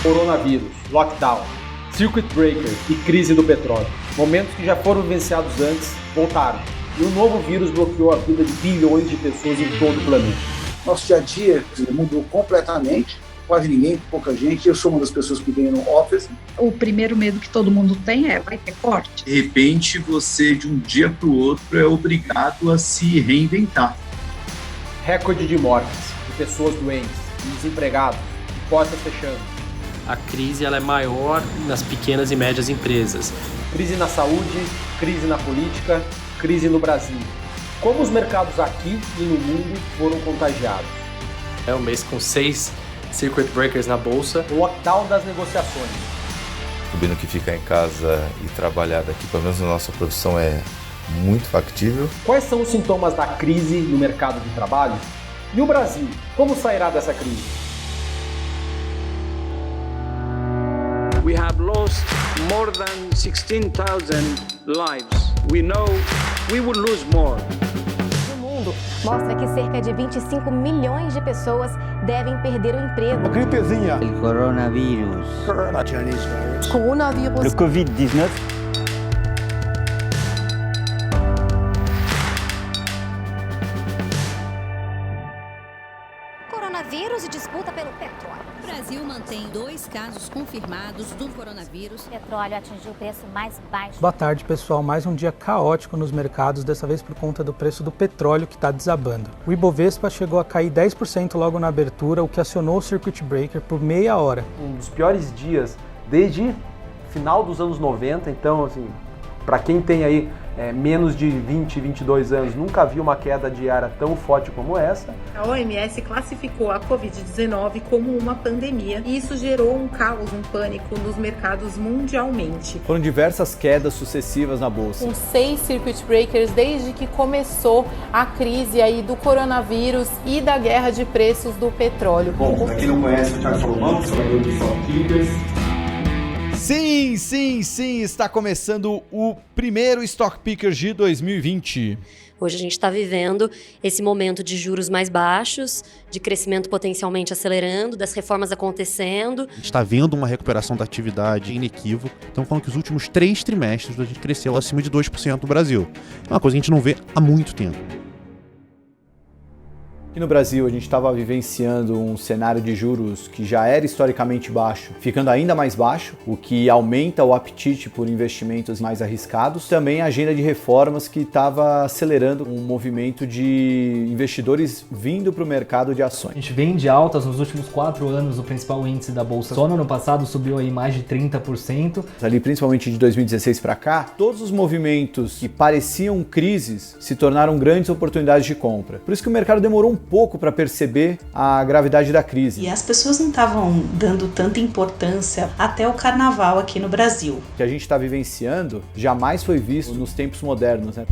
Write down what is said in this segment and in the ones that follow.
Coronavírus, lockdown, circuit breaker e crise do petróleo. Momentos que já foram vivenciados antes, voltaram. E um novo vírus bloqueou a vida de bilhões de pessoas em todo o planeta. Nosso dia a dia mudou completamente. Quase ninguém, pouca gente. Eu sou uma das pessoas que vem no office. O primeiro medo que todo mundo tem é: vai ter corte? De repente, você de um dia para o outro é obrigado a se reinventar. Recorde de mortes, de pessoas doentes, de desempregados, de portas fechando. A crise ela é maior nas pequenas e médias empresas. Crise na saúde, crise na política, crise no Brasil. Como os mercados aqui e no mundo foram contagiados? É um mês com 6 circuit breakers na bolsa. O lockdown das negociações. Sabendo que ficar em casa e trabalhar daqui, pelo menos na nossa profissão, é muito factível. Quais são os sintomas da crise no mercado de trabalho? E o Brasil, como sairá dessa crise? We have lost more than 16,000 lives. We know we will lose more. O mundo mostra que cerca de 25 milhões de pessoas devem perder o emprego. Gripezinha. O coronavírus. Coronavírus. O Covid-19. Coronavírus e disputa pelo petróleo. O Brasil mantém 2 casos confirmados do coronavírus. O petróleo atingiu o preço mais baixo. Boa tarde, pessoal. Mais um dia caótico nos mercados, dessa vez por conta do preço do petróleo que está desabando. O Ibovespa chegou a cair 10% logo na abertura, o que acionou o circuit breaker por meia hora. Um dos piores dias desde final dos anos 90, então, assim, para quem tem aí menos de 20, 22 anos, nunca viu uma queda diária tão forte como essa. A OMS classificou a Covid-19 como uma pandemia e isso gerou um caos, um pânico nos mercados mundialmente. Foram diversas quedas sucessivas na bolsa. Com 6 circuit breakers desde que começou a crise aí do coronavírus e da guerra de preços do petróleo. Bom, para quem não conhece, o Thiago Salomão, trabalhador do Stock Pickers. Sim, está começando o primeiro Stock Pickers de 2020. Hoje a gente está vivendo esse momento de juros mais baixos, de crescimento potencialmente acelerando, das reformas acontecendo. A gente está vendo uma recuperação da atividade inequívoca. Estamos falando que os últimos 3 trimestres a gente cresceu acima de 2% no Brasil. É uma coisa que a gente não vê há muito tempo. Aqui no Brasil, a gente estava vivenciando um cenário de juros que já era historicamente baixo, ficando ainda mais baixo, o que aumenta o apetite por investimentos mais arriscados. Também a agenda de reformas que estava acelerando um movimento de investidores vindo para o mercado de ações. A gente vem de altas nos últimos 4 anos, o principal índice da Bolsa só no ano passado subiu aí mais de 30%. Ali, principalmente de 2016 para cá, todos os movimentos que pareciam crises se tornaram grandes oportunidades de compra. Por isso que o mercado demorou um pouco para perceber a gravidade da crise. E as pessoas não estavam dando tanta importância até o carnaval aqui no Brasil. O que a gente está vivenciando jamais foi visto nos tempos modernos, né?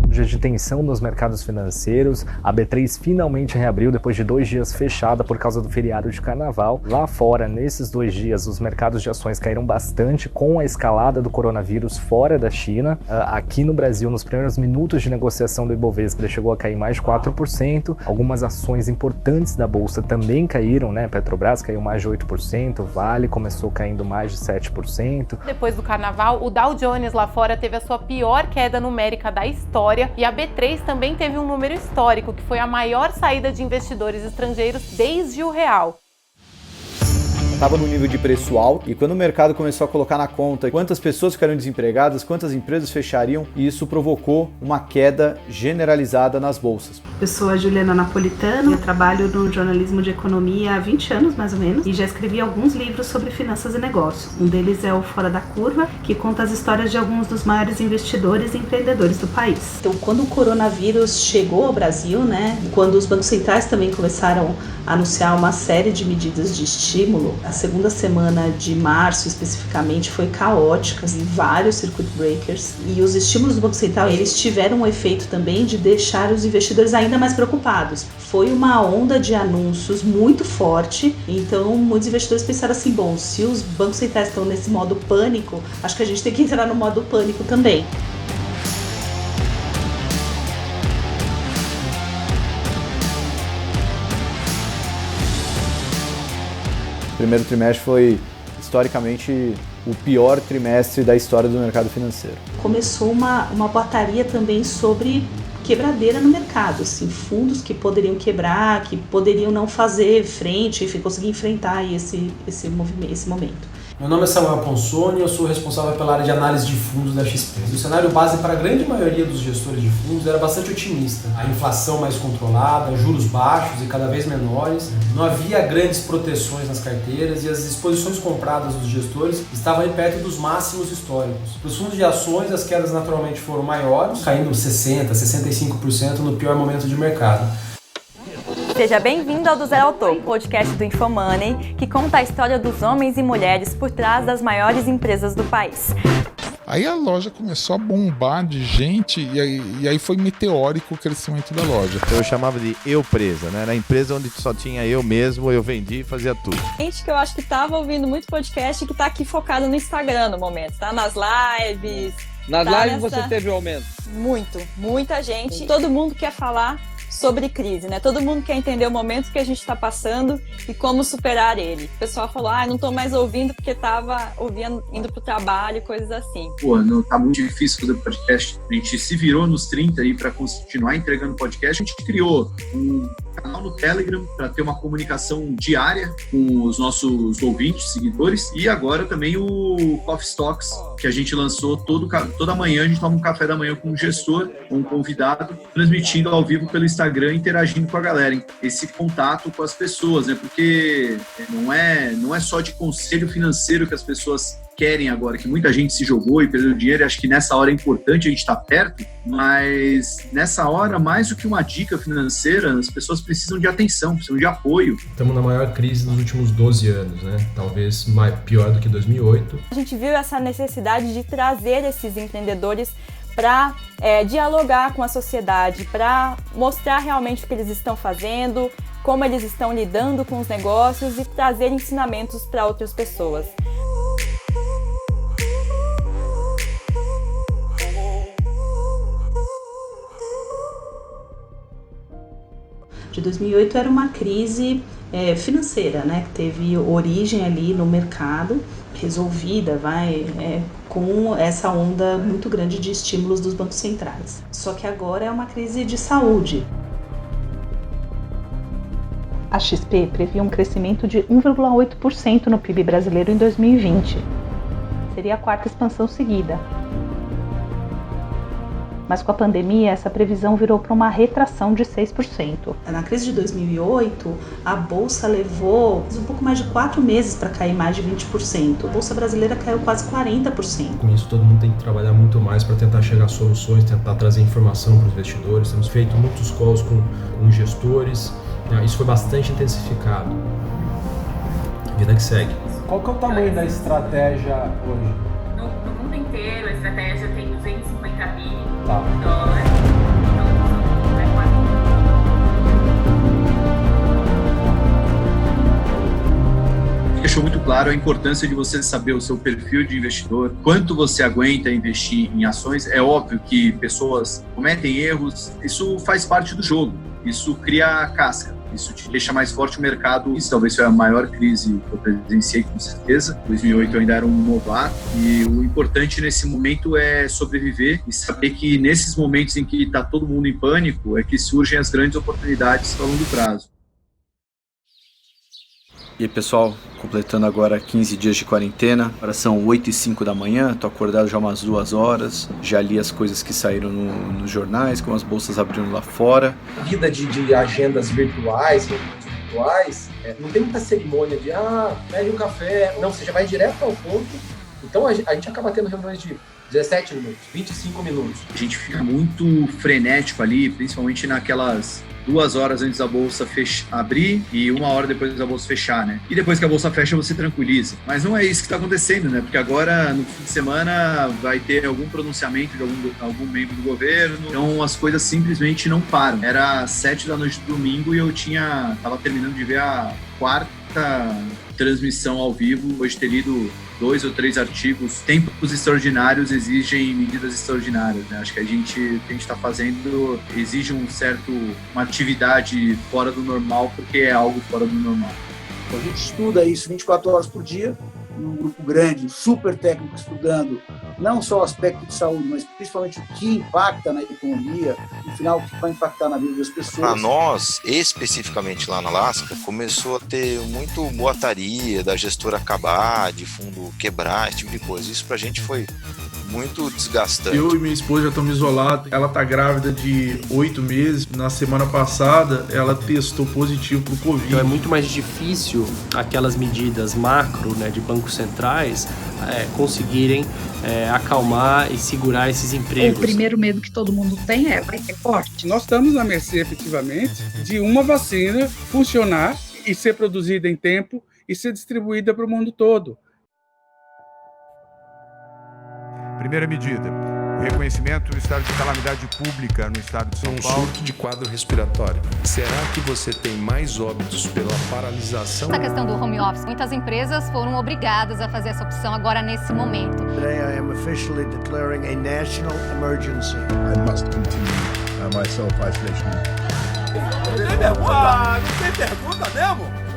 Dia de tensão nos mercados financeiros, a B3 finalmente reabriu depois de 2 dias fechada por causa do feriado de carnaval. Lá fora, nesses 2 dias, os mercados de ações caíram bastante com a escalada do coronavírus fora da China. Aqui no Brasil, nos primeiros minutos de negociação do Ibovespa, ele chegou a cair mais de 4%. Algumas ações importantes da Bolsa também caíram, né? Petrobras caiu mais de 8%, Vale começou caindo mais de 7%. Depois do carnaval, o Dow Jones lá fora teve a sua pior queda numérica da história. E a B3 também teve um número histórico, que foi a maior saída de investidores estrangeiros desde o real. Estava no nível de preço alto e quando o mercado começou a colocar na conta quantas pessoas ficariam desempregadas, quantas empresas fechariam, e isso provocou uma queda generalizada nas bolsas. Eu sou a Juliana Napolitano, eu trabalho no jornalismo de economia há 20 anos mais ou menos e já escrevi alguns livros sobre finanças e negócios. Um deles é o Fora da Curva, que conta as histórias de alguns dos maiores investidores e empreendedores do país. Então, quando o coronavírus chegou ao Brasil, né, quando os bancos centrais também começaram a anunciar uma série de medidas de estímulo, a segunda semana de março, especificamente, foi caótica, em vários circuit breakers. E os estímulos do Banco Central, eles tiveram um efeito também de deixar os investidores ainda mais preocupados. Foi uma onda de anúncios muito forte, então muitos investidores pensaram assim, bom, se os bancos centrais estão nesse modo pânico, acho que a gente tem que entrar no modo pânico também. O primeiro trimestre foi historicamente o pior trimestre da história do mercado financeiro. Começou uma boataria também sobre quebradeira no mercado, assim, fundos que poderiam quebrar, que poderiam não fazer frente e conseguir enfrentar esse momento. Meu nome é Samuel Ponsoni e eu sou responsável pela área de análise de fundos da XP. O cenário base para a grande maioria dos gestores de fundos era bastante otimista. A inflação mais controlada, juros baixos e cada vez menores, não havia grandes proteções nas carteiras e as exposições compradas dos gestores estavam aí perto dos máximos históricos. Para os fundos de ações, as quedas naturalmente foram maiores, caindo 60%, 65% no pior momento de mercado. Seja bem-vindo ao Do Zero ao Topo, podcast do Infomoney, que conta a história dos homens e mulheres por trás das maiores empresas do país. Aí a loja começou a bombar de gente e aí foi meteórico o crescimento da loja. Eu chamava de eu presa, né? Era a empresa onde só tinha eu mesmo, eu vendia e fazia tudo. Gente que eu acho que estava ouvindo muito podcast e que está aqui focado no Instagram no momento, tá? Nas lives. Nas lives você teve um aumento? Muita gente. Todo mundo quer falar sobre crise, né? Todo mundo quer entender o momento que a gente está passando e como superar ele. O pessoal falou, não tô mais ouvindo porque tava ouvindo, indo pro trabalho, coisas assim. Não tá muito difícil fazer podcast. A gente se virou nos 30 aí para continuar entregando podcast. A gente criou um canal no Telegram para ter uma comunicação diária com os nossos ouvintes, seguidores, e agora também o Coffee Talks, que a gente lançou toda manhã. A gente toma um café da manhã com um gestor, com um convidado, transmitindo ao vivo pelo Instagram, interagindo com a galera, esse contato com as pessoas, né? Porque não é só de conselho financeiro que as pessoas querem agora, que muita gente se jogou e perdeu dinheiro, e acho que nessa hora é importante a gente estar perto, mas nessa hora, mais do que uma dica financeira, as pessoas precisam de atenção, precisam de apoio. Estamos na maior crise dos últimos 12 anos, né? Talvez pior do que 2008. A gente viu essa necessidade de trazer esses empreendedores para dialogar com a sociedade, para mostrar realmente o que eles estão fazendo, como eles estão lidando com os negócios e trazer ensinamentos para outras pessoas. De 2008 era uma crise financeira, né, que teve origem ali no mercado, resolvida, com essa onda muito grande de estímulos dos bancos centrais. Só que agora é uma crise de saúde. A XP previa um crescimento de 1,8% no PIB brasileiro em 2020. Seria a quarta expansão seguida. Mas com a pandemia, essa previsão virou para uma retração de 6%. Na crise de 2008, a Bolsa levou um pouco mais de 4 meses para cair mais de 20%. A Bolsa brasileira caiu quase 40%. Com isso, todo mundo tem que trabalhar muito mais para tentar chegar a soluções, tentar trazer informação para os investidores. Temos feito muitos calls com gestores. Isso foi bastante intensificado. Vida que segue. Qual que é o tamanho da estratégia hoje? No mundo inteiro, a estratégia tem 250 bilhões. Tá. Deixou muito claro a importância de você saber o seu perfil de investidor, quanto você aguenta investir em ações. É óbvio que pessoas cometem erros, isso faz parte do jogo, isso cria casca. Isso te deixa mais forte o mercado. Isso talvez foi a maior crise que eu presenciei, com certeza. Em 2008 eu ainda era um novato. E o importante nesse momento é sobreviver e saber que nesses momentos em que está todo mundo em pânico é que surgem as grandes oportunidades a longo prazo. E aí, pessoal, completando agora 15 dias de quarentena. Agora são 8h05 da manhã, tô acordado já umas 2 horas. Já li as coisas que saíram nos jornais, como as bolsas abrindo lá fora. A vida de agendas virtuais, não tem muita cerimônia de pede um café. Não, você já vai direto ao ponto. Então a gente acaba tendo reuniões de 17 minutos, 25 minutos. A gente fica muito frenético ali, principalmente naquelas 2 horas antes da bolsa abrir e 1 hora depois da bolsa fechar, né? E depois que a bolsa fecha, você tranquiliza. Mas não é isso que está acontecendo, né? Porque agora, no fim de semana, vai ter algum pronunciamento de algum membro do governo. Então, as coisas simplesmente não param. Era 7 da noite do domingo e eu tava terminando de ver a 4ª transmissão ao vivo. Hoje ter lido 2 ou 3 artigos. Tempos extraordinários exigem medidas extraordinárias, né? Acho que a gente está fazendo exige uma atividade fora do normal, porque é algo fora do normal. A gente estuda isso 24 horas por dia num grupo grande, super técnico, estudando não só o aspecto de saúde, mas principalmente o que impacta na economia, no final o que vai impactar na vida das pessoas. Para nós, especificamente lá na Alaska, começou a ter muito boataria da gestora acabar, de fundo quebrar, esse tipo de coisa. Isso pra gente foi muito desgastante. Eu e minha esposa já estamos isolados. Ela tá grávida de 8 meses. Na semana passada, ela testou positivo pro Covid. Então é muito mais difícil aquelas medidas macro, né, de bancos centrais conseguirem acalmar e segurar esses empregos. O primeiro medo que todo mundo tem vai ter corte. Nós estamos à mercê, efetivamente, de uma vacina funcionar e ser produzida em tempo e ser distribuída para o mundo todo. Primeira medida, o reconhecimento do estado de calamidade pública no estado de São Paulo. Surto de quadro respiratório. Será que você tem mais óbitos pela paralisação? Essa questão do home office, muitas empresas foram obrigadas a fazer essa opção agora nesse momento. Today I am officially declaring a national emergency. I must continue my self-isolation. Não tem pergunta mesmo?